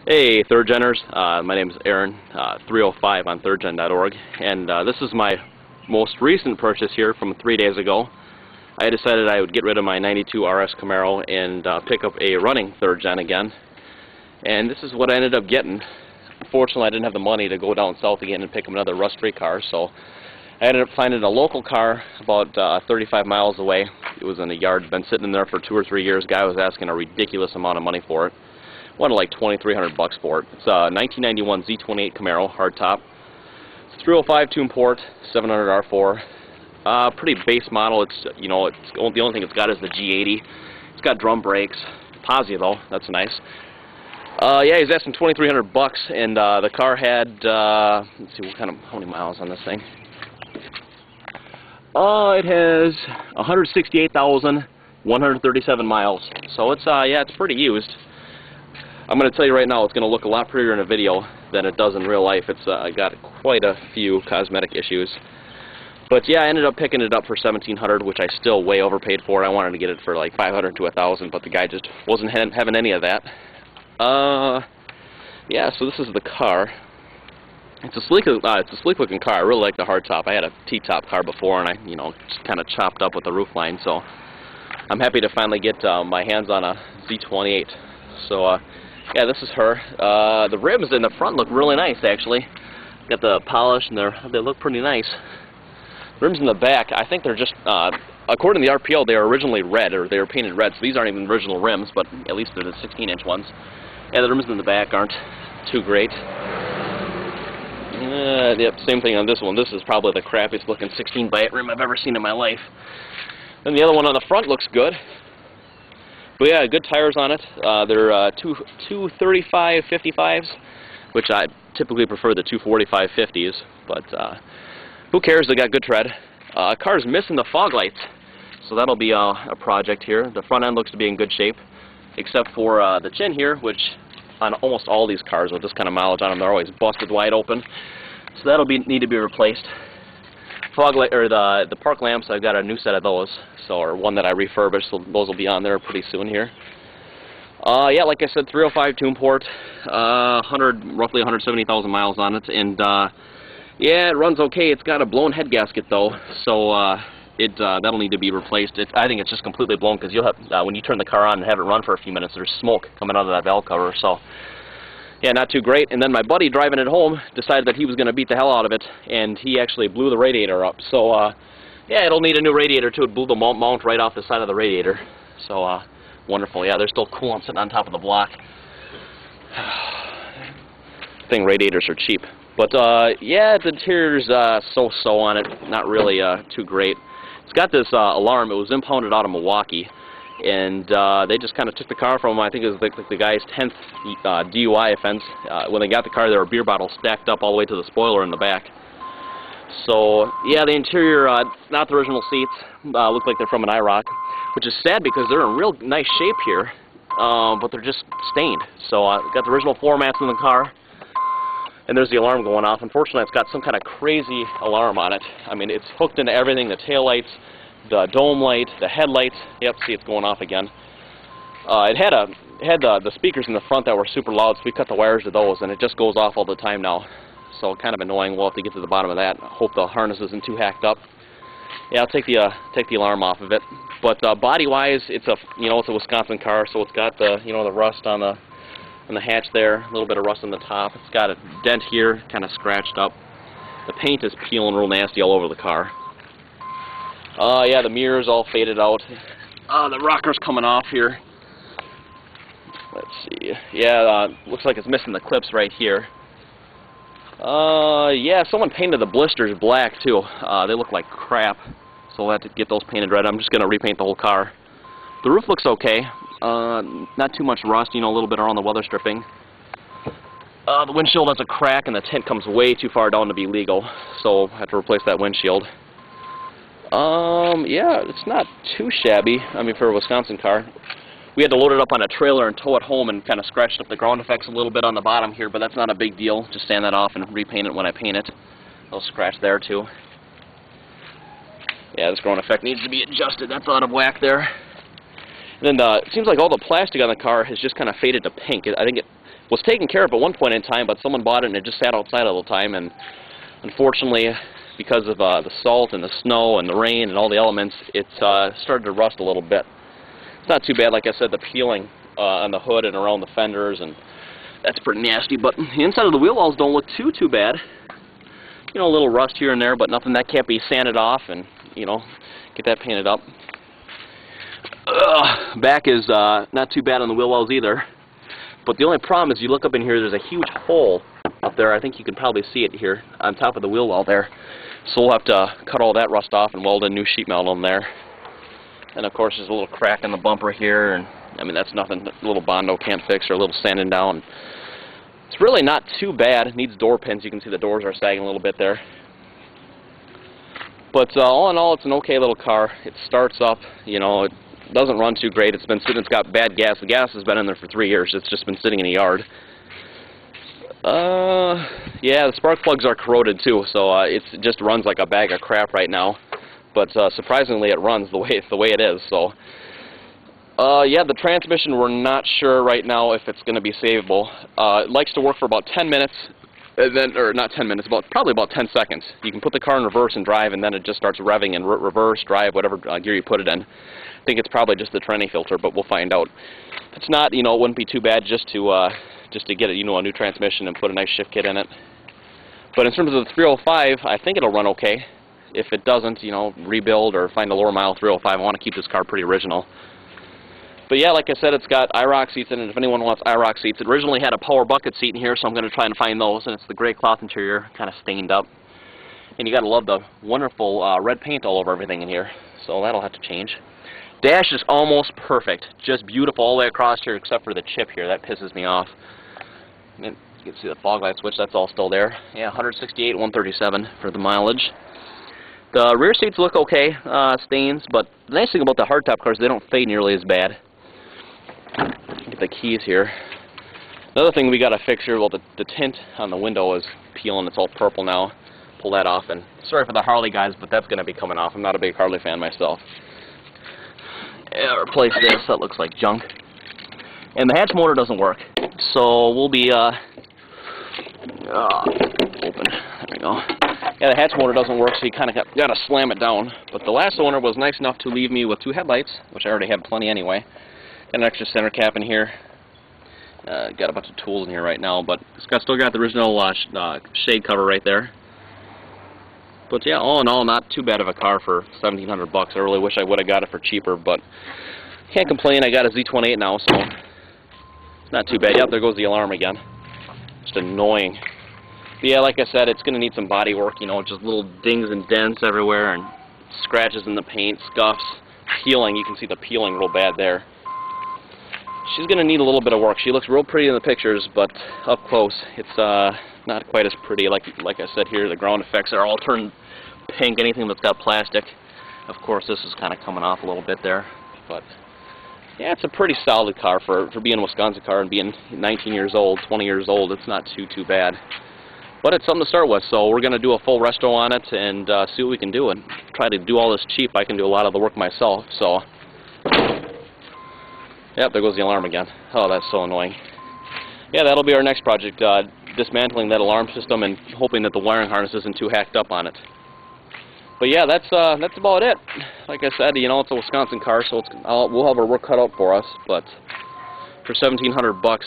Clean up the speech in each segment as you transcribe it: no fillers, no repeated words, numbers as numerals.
Hey, third geners. My name is Aaron, 305 on thirdgen.org, and this is my most recent purchase here from 3 days ago. I decided I would get rid of my 92 RS Camaro and pick up a running third gen again, and this is what I ended up getting. Unfortunately, I didn't have the money to go down south again and pick up another rust-free car, so I ended up finding a local car about 35 miles away. It was in a yard, been sitting in there for 2 or 3 years. Guy was asking a ridiculous amount of money for it. Wanted like $2,300 for it. It's a 1991 Z28 Camaro hardtop. It's a 305 tune port, 700 R4. Pretty base model. It's the only thing it's got is the G80. It's got drum brakes. Positive though. That's nice. Yeah, he's asking $2,300, and the car had let's see how many miles on this thing. It has 168,137 miles. So it's yeah, it's pretty used. I'm going to tell you right now, it's going to look a lot prettier in a video than it does in real life. It's got quite a few cosmetic issues. But yeah, I ended up picking it up for $1,700, which I still way overpaid for. I wanted to get it for like $500 to $1,000, but the guy just wasn't having any of that. Yeah, so this is the car. It's a sleek looking car. I really like the hardtop. I had a T-top car before, and I just kind of chopped up with the roof line. So I'm happy to finally get my hands on a Z28. So yeah, this is her. The rims in the front look really nice, actually. Got the polish, and they look pretty nice. Rims in the back, I think they're just, according to the RPO, they were originally red, or they were painted red, so these aren't even original rims, but at least they're the 16-inch ones. Yeah, the rims in the back aren't too great. Yep, same thing on this one. This is probably the crappiest looking 16x8 rim I've ever seen in my life. And the other one on the front looks good. But yeah, good tires on it. They're 235 55s, which I typically prefer the 245 50s, but who cares? They got good tread. Car's missing the fog lights, so that'll be a project here. The front end looks to be in good shape, except for the chin here, which on almost all these cars with this kind of mileage on them, they're always busted wide open. So that'll need to be replaced. Fog light, or the park lamps, I've got a new set of those, or one that I refurbished, so those will be on there pretty soon here. Yeah, like I said, 305 tune port, roughly 170,000 miles on it, and yeah, it runs okay. It's got a blown head gasket though, so that'll need to be replaced. I think it's just completely blown, because you'll have when you turn the car on and have it run for a few minutes, there's smoke coming out of that valve cover. So yeah, not too great. And then my buddy driving it home decided that he was going to beat the hell out of it, and he actually blew the radiator up. So yeah, it'll need a new radiator too. It blew the mount right off the side of the radiator. So wonderful. Yeah, they're still cool. I'm sitting on top of the block. I think radiators are cheap. But yeah, the interior's so-so on it. Not really too great. It's got this alarm. It was impounded out of Milwaukee, and they just kind of took the car from him. I think it was the guy's 10th DUI offense. When they got the car, there were beer bottles stacked up all the way to the spoiler in the back. So yeah, the interior, not the original seats. Look like they're from an IROC, which is sad because they're in real nice shape here, but they're just stained. So got the original floor mats in the car, and there's the alarm going off. Unfortunately, it's got some kind of crazy alarm on it. I mean, it's hooked into everything: the tail lights, the dome light, the headlights. Yep, see, it's going off again. It had the speakers in the front that were super loud, so we cut the wires to those, and it just goes off all the time now. So kind of annoying. We'll have to get to the bottom of that. I hope the harness isn't too hacked up. Yeah, I'll take the alarm off of it. But body-wise, it's a Wisconsin car, so it's got the the rust on the hatch there, a little bit of rust on the top. It's got a dent here, kind of scratched up. The paint is peeling real nasty all over the car. Yeah, the mirror's all faded out. The rocker's coming off here. Let's see. Yeah, looks like it's missing the clips right here. Yeah, someone painted the blisters black too. They look like crap, so we'll have to get those painted red. I'm just going to repaint the whole car. The roof looks okay. Not too much rust, a little bit around the weather stripping. The windshield has a crack, and the tint comes way too far down to be legal, so I have to replace that windshield. Yeah, it's not too shabby, for a Wisconsin car. We had to load it up on a trailer and tow it home, and kind of scratched up the ground effects a little bit on the bottom here, but that's not a big deal. Just sand that off and repaint it when I paint it. A little scratch there too. Yeah, this ground effect needs to be adjusted. That's out of whack there. And then it seems like all the plastic on the car has just kind of faded to pink. I think it was taken care of at one point in time, but someone bought it and it just sat outside all the time. And unfortunately, because of the salt and the snow and the rain and all the elements, it's started to rust a little bit. It's not too bad, like I said, the peeling on the hood and around the fenders, and that's pretty nasty. But the inside of the wheel wells don't look too bad. You know, a little rust here and there, but nothing that can't be sanded off and, you know, get that painted up. Back is not too bad on the wheel wells either. But the only problem is you look up in here, there's a huge hole up there. I think you can probably see it here on top of the wheel well there. So we'll have to cut all that rust off and weld a new sheet metal in there. And of course there's a little crack in the bumper here, and I mean that's nothing a little Bondo can't fix, or a little sanding down. It's really not too bad. It needs door pins. You can see the doors are sagging a little bit there. But all in all, it's an okay little car. It starts up, you know, it doesn't run too great. It's been sitting, it's got bad gas. The gas has been in there for 3 years. It's just been sitting in the yard. Yeah, the spark plugs are corroded too, so it just runs like a bag of crap right now. But surprisingly, it runs the way it is. So, yeah, the transmission, we're not sure right now if it's going to be savable. It likes to work for about 10 minutes, and then, or not 10 minutes, probably about 10 seconds. You can put the car in reverse and drive, and then it just starts revving in reverse, drive, whatever gear you put it in. I think it's probably just the tranny filter, but we'll find out. If it's not, you know, it wouldn't be too bad just to get it, you know, a new transmission and put a nice shift kit in it. But in terms of the 305, I think it'll run okay. If it doesn't, you know, rebuild or find a lower mile 305. I want to keep this car pretty original. But yeah, like I said, it's got IROC seats in it. If anyone wants IROC seats, it originally had a power bucket seat in here, so I'm going to try and find those. And it's the gray cloth interior, kind of stained up. And you got to love the wonderful red paint all over everything in here. So that'll have to change. Dash is almost perfect, just beautiful all the way across here, except for the chip here. That pisses me off. And you can see the fog light switch. That's all still there. Yeah, 168, 137 for the mileage. The rear seats look okay, stains, but the nice thing about the hardtop cars, they don't fade nearly as bad. Get the keys here. Another thing we got to fix here, well, the tint on the window is peeling. It's all purple now. Pull that off, and sorry for the Harley guys, but that's going to be coming off. I'm not a big Harley fan myself. Yeah, replace this. That looks like junk. And the hatch motor doesn't work, so we'll be open. There we go. Yeah, the hatch motor doesn't work, so you kind of got to slam it down. But the last owner was nice enough to leave me with 2 headlights, which I already have plenty anyway. Got an extra center cap in here. Got a bunch of tools in here right now, but it's still got the original shade cover right there. But yeah, all in all, not too bad of a car for $1,700 I really wish I would have got it for cheaper, but can't complain. I got a Z28 now, so it's not too bad. Yep, there goes the alarm again. Just annoying. But yeah, like I said, it's going to need some body work, you know, just little dings and dents everywhere, and scratches in the paint, scuffs, peeling. You can see the peeling real bad there. She's going to need a little bit of work. She looks real pretty in the pictures, but up close, it's not quite as pretty. Like I said here, the ground effects are all turned pink, anything that's got plastic. Of course, this is kind of coming off a little bit there, but yeah, it's a pretty solid car for being a Wisconsin car and being 19 years old, 20 years old. It's not too bad. But it's something to start with, so we're going to do a full resto on it and see what we can do and try to do all this cheap. I can do a lot of the work myself, so... Yep, there goes the alarm again. Oh, that's so annoying. Yeah, that'll be our next project, dismantling that alarm system and hoping that the wiring harness isn't too hacked up on it. But yeah, that's about it. Like I said, you know, it's a Wisconsin car, so we'll have our work cut out for us, but for $1,700,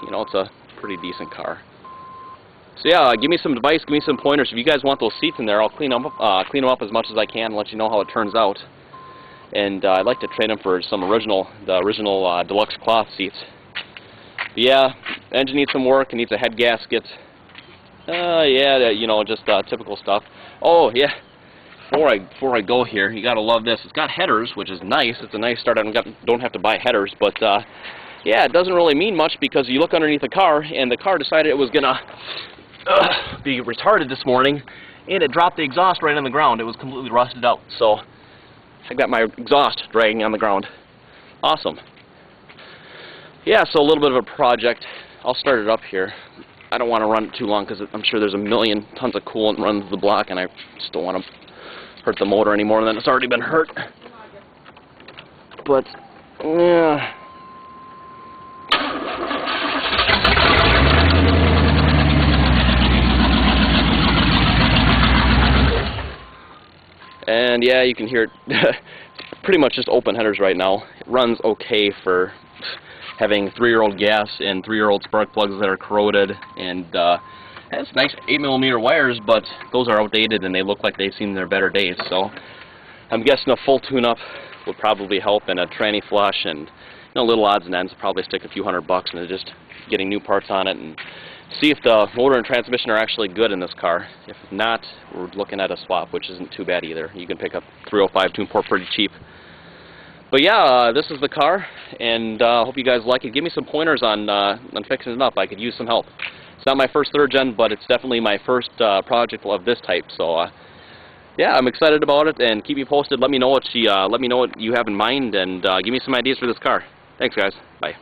you know, it's a pretty decent car. So yeah, give me some advice, give me some pointers. If you guys want those seats in there, I'll clean them up as much as I can and let you know how it turns out. And I'd like to trade them for the original deluxe cloth seats. But yeah, engine needs some work. It needs a head gasket. Yeah, you know, just typical stuff. Oh yeah, before I go here, you gotta love this. It's got headers, which is nice. It's a nice start. I don't have to buy headers, but yeah, it doesn't really mean much because you look underneath the car, and the car decided it was gonna be retarded this morning, and it dropped the exhaust right on the ground. It was completely rusted out. So I got my exhaust dragging on the ground. Awesome. Yeah, so a little bit of a project. I'll start it up here. I don't want to run it too long because I'm sure there's a million tons of coolant running to the block, and I just don't want to hurt the motor any more than it's already been hurt. But Yeah. And yeah, you can hear it. It's pretty much just open headers right now. It runs okay for having 3-year-old gas and 3-year-old spark plugs that are corroded, and it's nice 8mm wires, but those are outdated and they look like they've seen their better days. So I'm guessing a full tune-up would probably help, and a tranny flush and little odds and ends. Probably stick a few $100 into just getting new parts on it and see if the motor and transmission are actually good in this car. If not, we're looking at a swap, which isn't too bad either. You can pick up 305 tune port pretty cheap. But yeah, this is the car, and I hope you guys like it. Give me some pointers on fixing it up. I could use some help. It's not my first 3rd gen, but it's definitely my first project of this type. So yeah, I'm excited about it, and keep me posted. Let me know what you have in mind, and give me some ideas for this car. Thanks, guys. Bye.